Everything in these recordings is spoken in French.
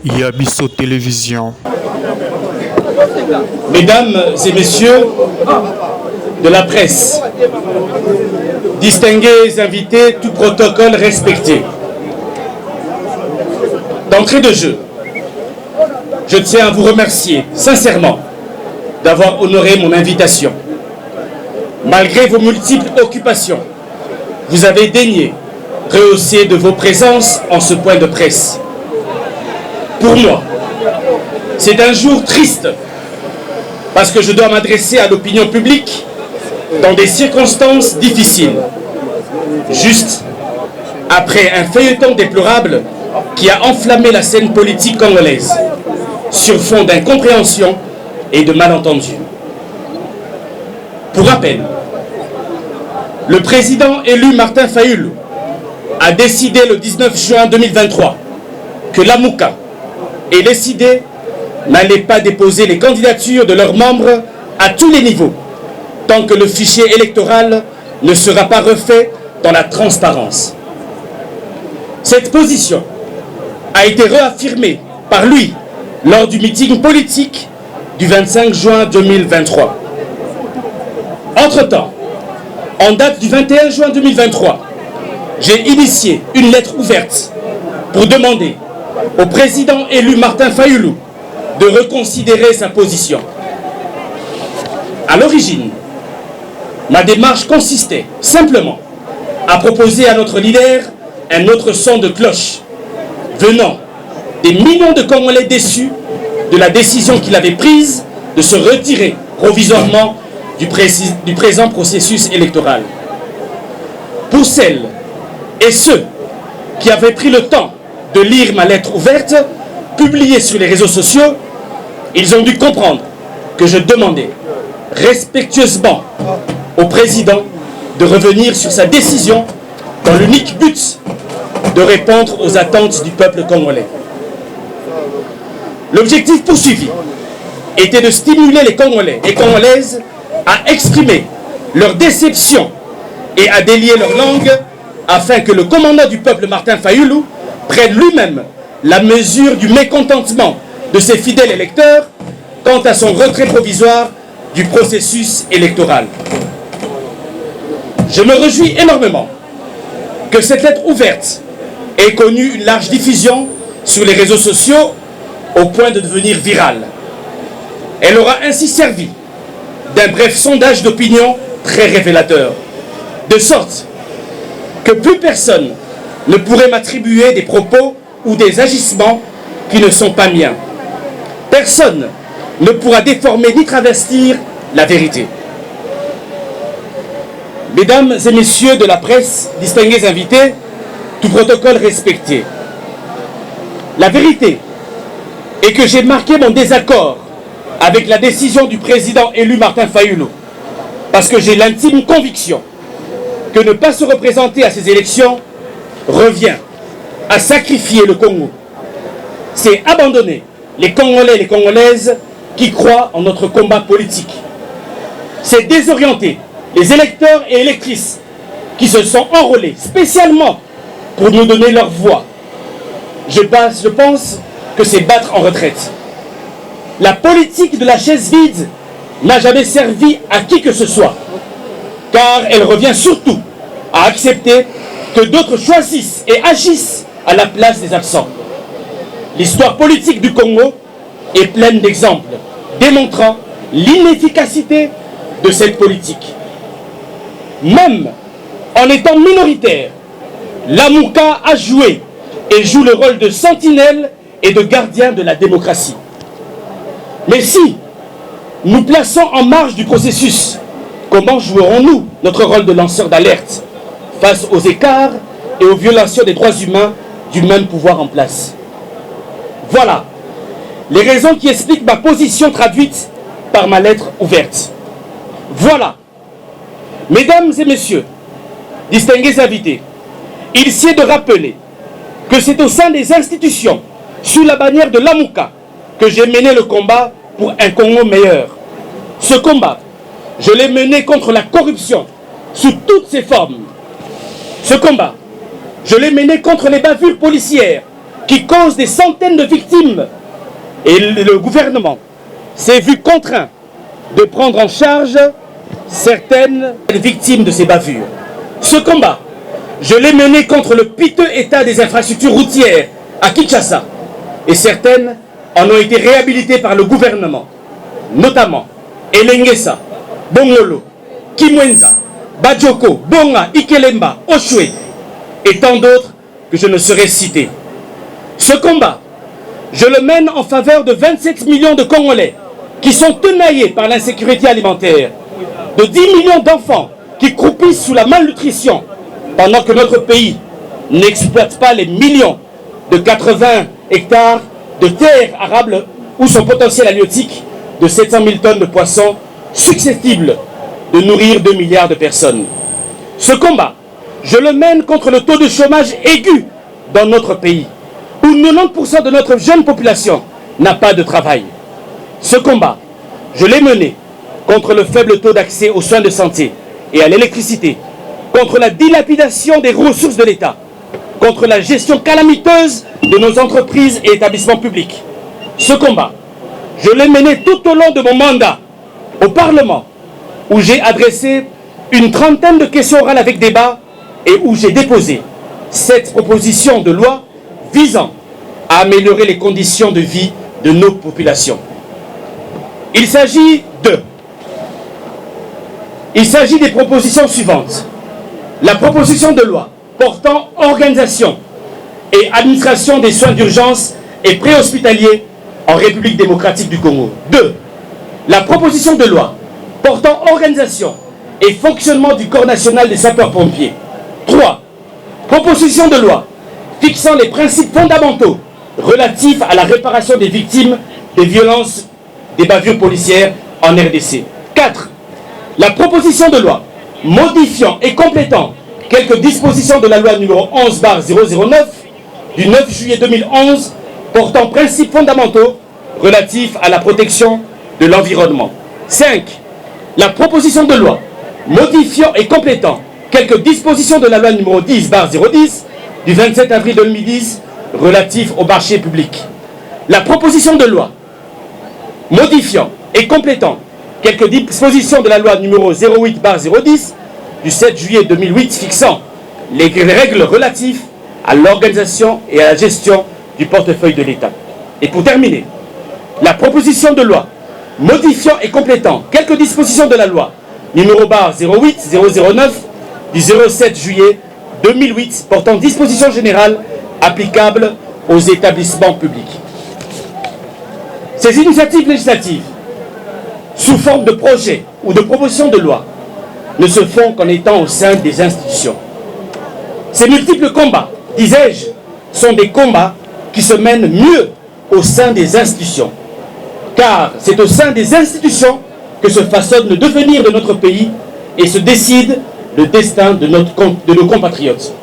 Yabiso Télévision. Mesdames et messieurs de la presse, distingués invités, tout protocole respecté. D'entrée de jeu, je tiens à vous remercier sincèrement d'avoir honoré mon invitation. Malgré vos multiples occupations, vous avez daigné rehausser de vos présences en ce point de presse. Pour moi, c'est un jour triste parce que je dois m'adresser à l'opinion publique dans des circonstances difficiles, juste après un feuilleton déplorable qui a enflammé la scène politique congolaise sur fond d'incompréhension et de malentendus. Pour rappel, le président élu Martin Fayulu a décidé le 19 juin 2023 que l'AMUCA et les CIDE n'allaient pas déposer les candidatures de leurs membres à tous les niveaux, tant que le fichier électoral ne sera pas refait dans la transparence. Cette position a été réaffirmée par lui lors du meeting politique du 25 juin 2023. Entre-temps, en date du 21 juin 2023, j'ai initié une lettre ouverte pour demander au président élu Martin Fayulu de reconsidérer sa position. À l'origine, ma démarche consistait simplement à proposer à notre leader un autre son de cloche venant des millions de Congolais déçus de la décision qu'il avait prise de se retirer provisoirement du présent processus électoral. Pour celles et ceux qui avaient pris le temps de lire ma lettre ouverte, publiée sur les réseaux sociaux, ils ont dû comprendre que je demandais respectueusement au président de revenir sur sa décision dans l'unique but de répondre aux attentes du peuple congolais. L'objectif poursuivi était de stimuler les Congolais et Congolaises à exprimer leur déception et à délier leur langue afin que le commandant du peuple Martin Fayulu prenne lui-même la mesure du mécontentement de ses fidèles électeurs quant à son retrait provisoire du processus électoral. Je me réjouis énormément que cette lettre ouverte ait connu une large diffusion sur les réseaux sociaux au point de devenir virale. Elle aura ainsi servi d'un bref sondage d'opinion très révélateur, de sorte que plus personne ne pourrait m'attribuer des propos ou des agissements qui ne sont pas miens. Personne ne pourra déformer ni travestir la vérité. Mesdames et messieurs de la presse, distingués invités, tout protocole respecté. La vérité est que j'ai marqué mon désaccord avec la décision du président élu Martin Fayulu, parce que j'ai l'intime conviction que ne pas se représenter à ces élections revient à sacrifier le Congo. C'est abandonner les Congolais et les Congolaises qui croient en notre combat politique. C'est désorienter les électeurs et électrices qui se sont enrôlés spécialement pour nous donner leur voix. Je pense que c'est battre en retraite. La politique de la chaise vide n'a jamais servi à qui que ce soit, car elle revient surtout à accepter que d'autres choisissent et agissent à la place des absents. L'histoire politique du Congo est pleine d'exemples démontrant l'inefficacité de cette politique. Même en étant minoritaire, l'AMUCA a joué et joue le rôle de sentinelle et de gardien de la démocratie. Mais si nous plaçons en marge du processus, comment jouerons-nous notre rôle de lanceur d'alerte face aux écarts et aux violations des droits humains du même pouvoir en place? Voilà les raisons qui expliquent ma position traduite par ma lettre ouverte. Voilà, mesdames et messieurs, distingués invités, il sied de rappeler que c'est au sein des institutions, sous la bannière de l'AMUCA, que j'ai mené le combat pour un Congo meilleur. Ce combat, je l'ai mené contre la corruption sous toutes ses formes. Ce combat, je l'ai mené contre les bavures policières qui cause des centaines de victimes. Et le gouvernement s'est vu contraint de prendre en charge certaines victimes de ces bavures. Ce combat, je l'ai mené contre le piteux état des infrastructures routières à Kinshasa. Et certaines en ont été réhabilitées par le gouvernement, notamment Elengesa, Bongolo, Kimwenza, Bajoko, Bonga, Ikelemba, Oshwe et tant d'autres que je ne saurais citer. Ce combat, je le mène en faveur de 27 millions de Congolais qui sont tenaillés par l'insécurité alimentaire, de 10 millions d'enfants qui croupissent sous la malnutrition, pendant que notre pays n'exploite pas les millions de 80 hectares de terres arables où son potentiel halieutique de 700 000 tonnes de poissons susceptibles de nourrir 2 milliards de personnes. Ce combat, je le mène contre le taux de chômage aigu dans notre pays, où 90% de notre jeune population n'a pas de travail. Ce combat, je l'ai mené contre le faible taux d'accès aux soins de santé et à l'électricité, contre la dilapidation des ressources de l'État, contre la gestion calamiteuse de nos entreprises et établissements publics. Ce combat, je l'ai mené tout au long de mon mandat au Parlement, où j'ai adressé une trentaine de questions orales avec débat et où j'ai déposé 7 propositions de loi visant à améliorer les conditions de vie de nos populations. Il s'agit des propositions suivantes. La proposition de loi portant organisation et administration des soins d'urgence et préhospitaliers en République démocratique du Congo. 2. La proposition de loi portant organisation et fonctionnement du Corps national des sapeurs-pompiers. 3. Proposition de loi fixant les principes fondamentaux relatifs à la réparation des victimes des violences des bavures policières en RDC. 4. La proposition de loi modifiant et complétant quelques dispositions de la loi numéro 11/009 du 9 juillet 2011 portant principes fondamentaux relatifs à la protection de l'environnement. 5. La proposition de loi modifiant et complétant quelques dispositions de la loi numéro 10/010 du 27 avril 2010 relatif au marché public. La proposition de loi modifiant et complétant quelques dispositions de la loi numéro 08/010 du 7 juillet 2008 fixant les règles relatives à l'organisation et à la gestion du portefeuille de l'État. Et pour terminer, la proposition de loi modifiant et complétant quelques dispositions de la loi numéro 08/009 du 07 juillet 2008 portant dispositions générales applicables aux établissements publics. Ces initiatives législatives, sous forme de projets ou de propositions de loi, ne se font qu'en étant au sein des institutions. Ces multiples combats, disais-je, sont des combats qui se mènent mieux au sein des institutions. Car c'est au sein des institutions que se façonne le devenir de notre pays et se décide le destin de nos compatriotes.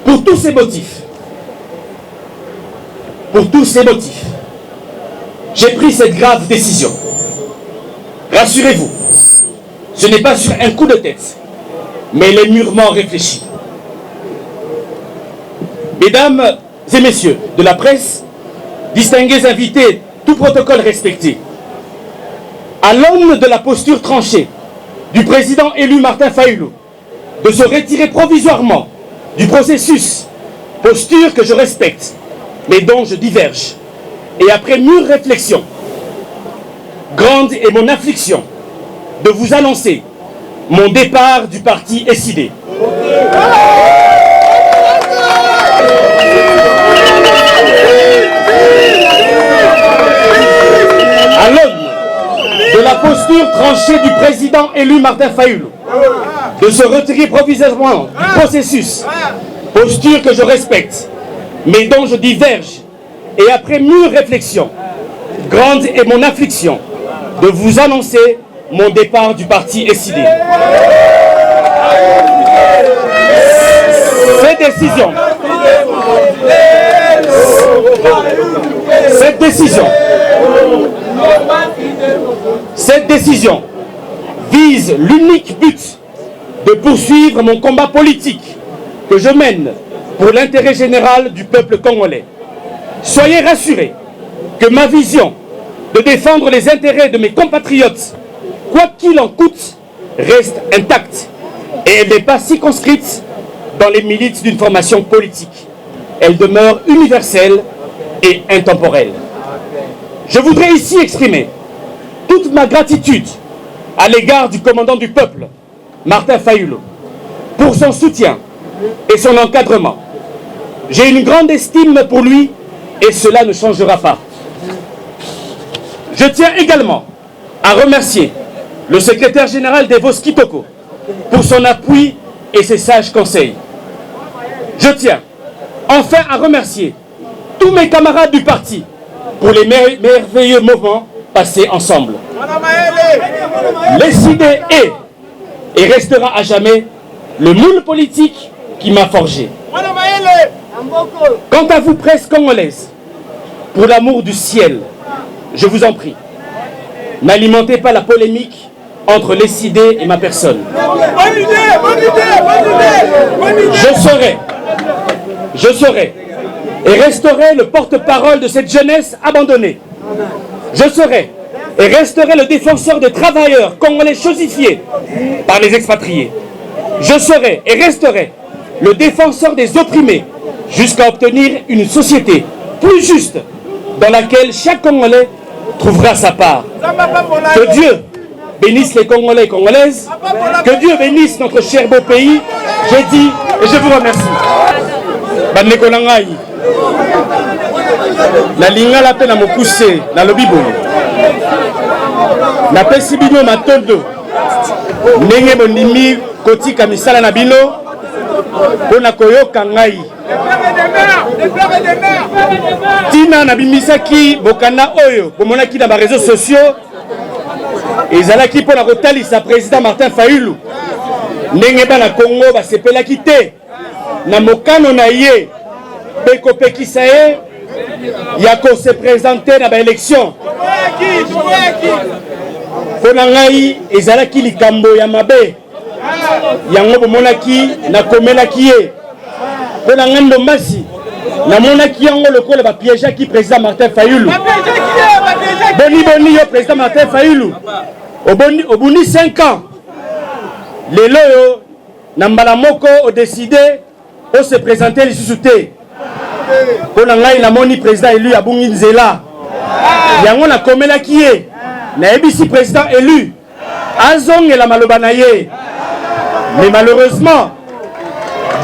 Pour tous ces motifs, j'ai pris cette grave décision. Rassurez-vous, ce n'est pas sur un coup de tête, mais elle est mûrement réfléchie. Mesdames et messieurs de la presse, distingués invités, tout protocole respecté, à l'aune de la posture tranchée du président élu Martin Fayulu de se retirer provisoirement du processus, posture que je respecte, mais dont je diverge, et après mûre réflexion, grande est mon affliction de vous annoncer mon départ du parti SID. À l'aune de la posture tranchée du président élu Martin Fayulu de se retirer provisoirement du processus, posture que je respecte, mais dont je diverge, et après mûre réflexion, grande est mon affliction de vous annoncer mon départ du parti SID. Cette décision vise l'unique but de poursuivre mon combat politique que je mène pour l'intérêt général du peuple congolais. Soyez rassurés que ma vision de défendre les intérêts de mes compatriotes, quoi qu'il en coûte, reste intacte et elle n'est pas circonscrite dans les milices d'une formation politique. Elle demeure universelle et intemporelle. Je voudrais ici exprimer toute ma gratitude à l'égard du commandant du peuple, Martin Fayulu, pour son soutien et son encadrement. J'ai une grande estime pour lui et cela ne changera pas. Je tiens également à remercier le secrétaire général d'Evos Kitoko pour son appui et ses sages conseils. Je tiens enfin à remercier tous mes camarades du parti pour les merveilleux moments passés ensemble. l'ESID est et restera à jamais le moule politique qui m'a forgé. Quant à vous, presse congolaise, pour l'amour du ciel, je vous en prie, n'alimentez pas la polémique entre l'ESID et ma personne. Je serai et resterai le porte-parole de cette jeunesse abandonnée. Je serai et resterai le défenseur des travailleurs congolais chosifiés par les expatriés. Je serai et resterai le défenseur des opprimés jusqu'à obtenir une société plus juste dans laquelle chaque Congolais trouvera sa part. Que Dieu bénisse les Congolais et Congolaises. Que Dieu bénisse notre cher beau pays. J'ai dit et je vous remercie. Bandeko na ngai na lingala pe na mokuse na lobi boye na pesi bino matondo ndenge bondimi kotika misala na bino pona koyoka ngai tina na bimisaki bokanda oyo bomonaki na ba réseaux sociaux ezalaki pona kotalisa président Martin Fayulu ndenge bana Congo basepelaki te na mokano na ye pe kopekisa ye ya ko se présenter na ba élection pona ngai ezalaki likambo ya mabe yango bomonaki na komelaki ye pona ngai ndombasi namonaki yango lokola bapiégeaki président Martin Fayulu boni yo président Martin Fayulu obuni 5 ans lelo yo na mbala moko odécidé o se présenter lisusu te pona ngai namoni président élu abungi nzela yango nakomelaki ye nayebisi président élu azongela maloba na ye. Mais malheureusement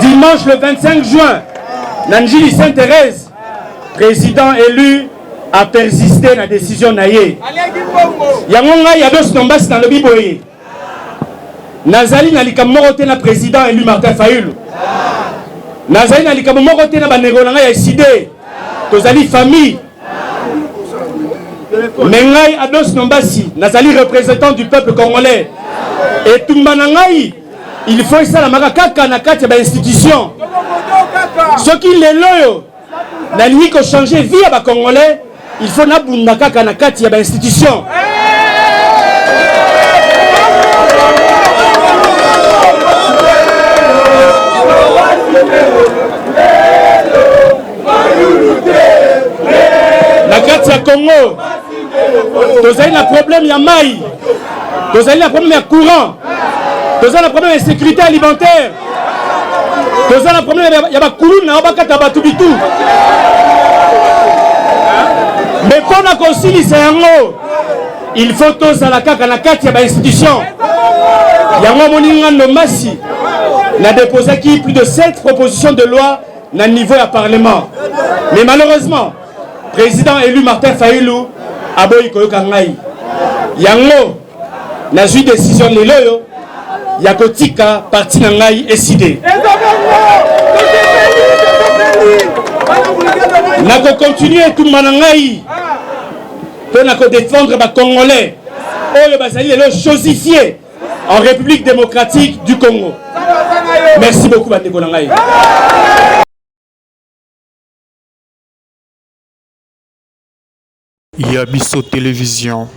dimanche le 25 juin Nanjili Sainte-Thérèse président élu a persisté dans la décision na ye yango ngai Ados Nombasi na lobi boye nazali na likambo moko te na président élu Martin Fayulu nazali na likambo moko te na bandeko na ngai ya ESID tozali famille mais ngai Ados Nombasi nazali représentant du peuple congolais et tumba na ngai il faut esalamaka kaka na kati ya bainstitution soki lelo oyo nalingi kochanger vie ya bacongolais il faut nabunda kaka na kati ya bainstitution. Na kati ya Congo tozali na problème ya mai, tozali na problème ya courant, tozali na problème ya sécurité alimentaire, tozali na problème ya bakulu na bakata batu bitu. Mais pona kosilisa yango il faut tozala kaka na kati ya bainstitution yango moninga Ndombasi na déposaki plus de 7 propositions de loi na niveau ya parlement. Mais malheureusement président élu Martin Fayulu aboyi koyoka ngai yango nazwi décision lelo yo ya kotika parti na ngai ESID nako continuer tumba na ngai pour nako défendre ba Congolais oyo bazali lelo chosifié en République démocratique du Congo. Merci beaucoup bandeko na ngai. Yabiso Télévision.